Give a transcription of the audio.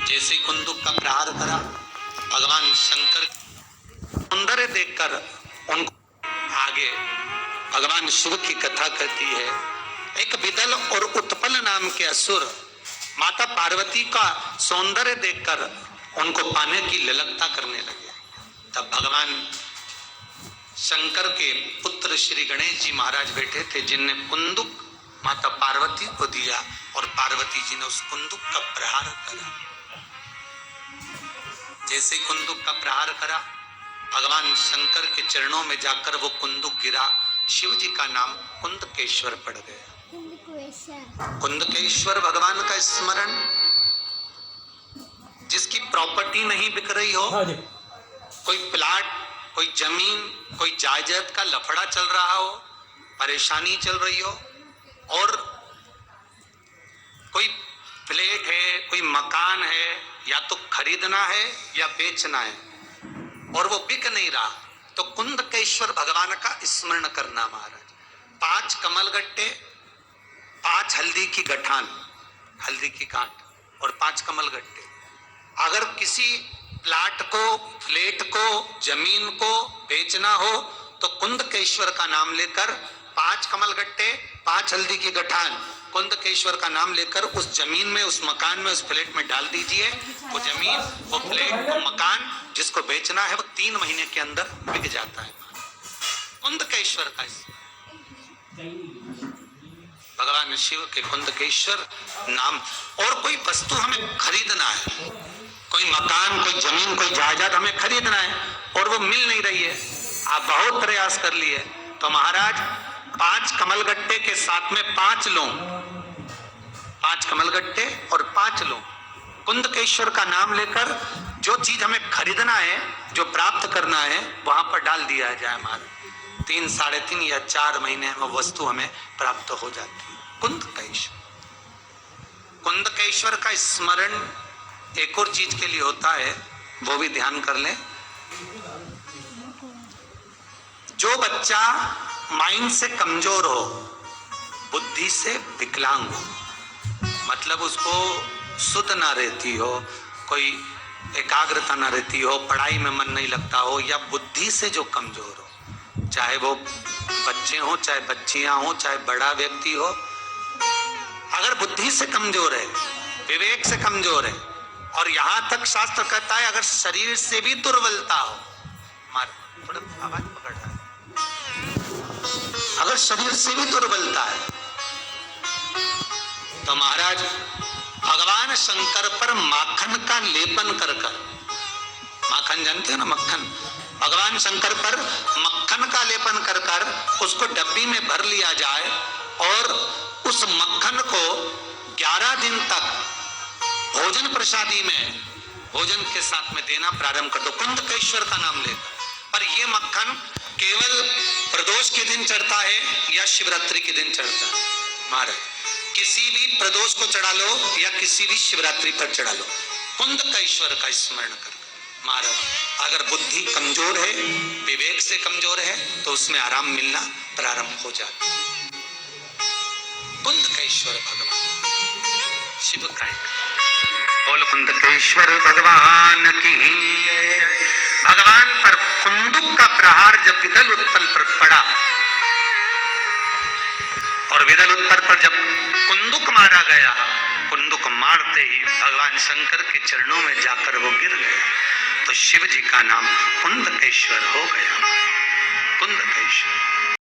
जैसे कुंदुक का प्रहार करा, भगवान शंकर सौंदर्य देखकर उनको आगे भगवान शिव की कथा कहती है। एक विदल और उत्पल नाम के असुर माता पार्वती का सौंदर्य देखकर उनको पाने की ललकता करने लगे। तब भगवान शंकर के पुत्र श्री गणेश जी महाराज बैठे थे, जिनने कुंदुक माता पार्वती को दिया और पार्वती जी ने उस कुंदुक का प्रहार करा। जैसे कुंदुक का प्रहार करा, भगवान शंकर के चरणों में जाकर वो कुंदुक गिरा। शिव जी का नाम कुंदकेश्वर पड़ गया। कुंदकेश्वर भगवान का स्मरण, जिसकी प्रॉपर्टी नहीं बिक रही हो, कोई प्लाट, कोई जमीन, कोई जायदाद का लफड़ा चल रहा हो, परेशानी चल रही हो, और कोई फ्लैट है, कोई मकान है, या तो खरीदना है या बेचना है और वो बिक नहीं रहा, तो कुंदकेश्वर भगवान का स्मरण करना महाराज। 5 कमलगट्टे, 5 हल्दी की गठान, हल्दी की गांठ और 5 कमलगट्टे। अगर किसी प्लाट को, फ्लैट को, जमीन को बेचना हो तो कुंदकेश्वर का नाम लेकर 5 कमलगट्टे, 5 हल्दी की गठान, कुंदकेश्वर का नाम लेकर उस जमीन में, उस मकान में, उस फ्लैट में डाल दीजिए। वो जमीन, वो फ्लैट, वो मकान जिसको बेचना है वो 3 महीने के अंदर बिक जाता है। कुंदकेश्वर का भगवान शिव के कुंदकेश्वर नाम। और कोई वस्तु हमें खरीदना है, कोई मकान, कोई जमीन, कोई जायदाद हमें खरीदना है और वो मिल नहीं रही है, आप बहुत प्रयास कर लिए, तो महाराज 5 कमलगट्टे के साथ में 5 लो, 5 कमलगट्टे और 5 लो, कुंदकेश्वर का नाम लेकर जो चीज हमें खरीदना है, जो प्राप्त करना है, वहां पर डाल दिया जाए महाराज। 3, 3.5 या 4 महीने में वस्तु हमें प्राप्त हो जाती है। कुंदकेश्वर, कुंदकेश्वर का स्मरण एक और चीज के लिए होता है, वो भी ध्यान कर लें। जो बच्चा माइंड से कमजोर हो, बुद्धि से विकलांग हो, मतलब उसको सुध ना रहती हो, कोई एकाग्रता ना रहती हो, पढ़ाई में मन नहीं लगता हो, या बुद्धि से जो कमजोर हो, चाहे वो बच्चे हो, चाहे बच्चियां हो, चाहे बड़ा व्यक्ति हो, अगर बुद्धि से कमजोर है, विवेक से कमजोर है, और यहां तक शास्त्र कहता है अगर शरीर से भी दुर्बलता हो, थोड़ा आवाज पकड़ रहा है, अगर शरीर से भी दुर्बलता है तो महाराज भगवान शंकर पर माखन का लेपन कर कर, माखन जानते हो ना, मक्खन, भगवान शंकर पर मक्खन का लेपन कर कर उसको डब्बी में भर लिया जाए और उस मक्खन को 11 दिन तक भोजन प्रसादी में, भोजन के साथ में देना प्रारंभ कर दो, कुंदकेश्वर का नाम लेकर। पर ये मक्खन केवल प्रदोष के दिन चढ़ता है या शिवरात्रि के दिन चढ़ता है महाराज, किसी भी प्रदोष को चढ़ा लो या किसी भी शिवरात्रि पर चढ़ा लो, कुंदकेश्वर का स्मरण कर महाराज। अगर बुद्धि कमजोर है, विवेक से कमजोर है, तो उसमें आराम मिलना प्रारंभ हो जाता है। कुंदकेश्वर भगवान शिव का बोल कुंदकेश्वर भगवान की। भगवान पर कुंदुक का प्रहार जब विदल उत्पल पर पड़ा, और विदल उत्पल पर जब कुंदुक मारा गया, कुंदुक मारते ही भगवान शंकर के चरणों में जाकर वो गिर गए, तो शिव जी का नाम कुंदकेश्वर हो गया। कुंदकेश्वर।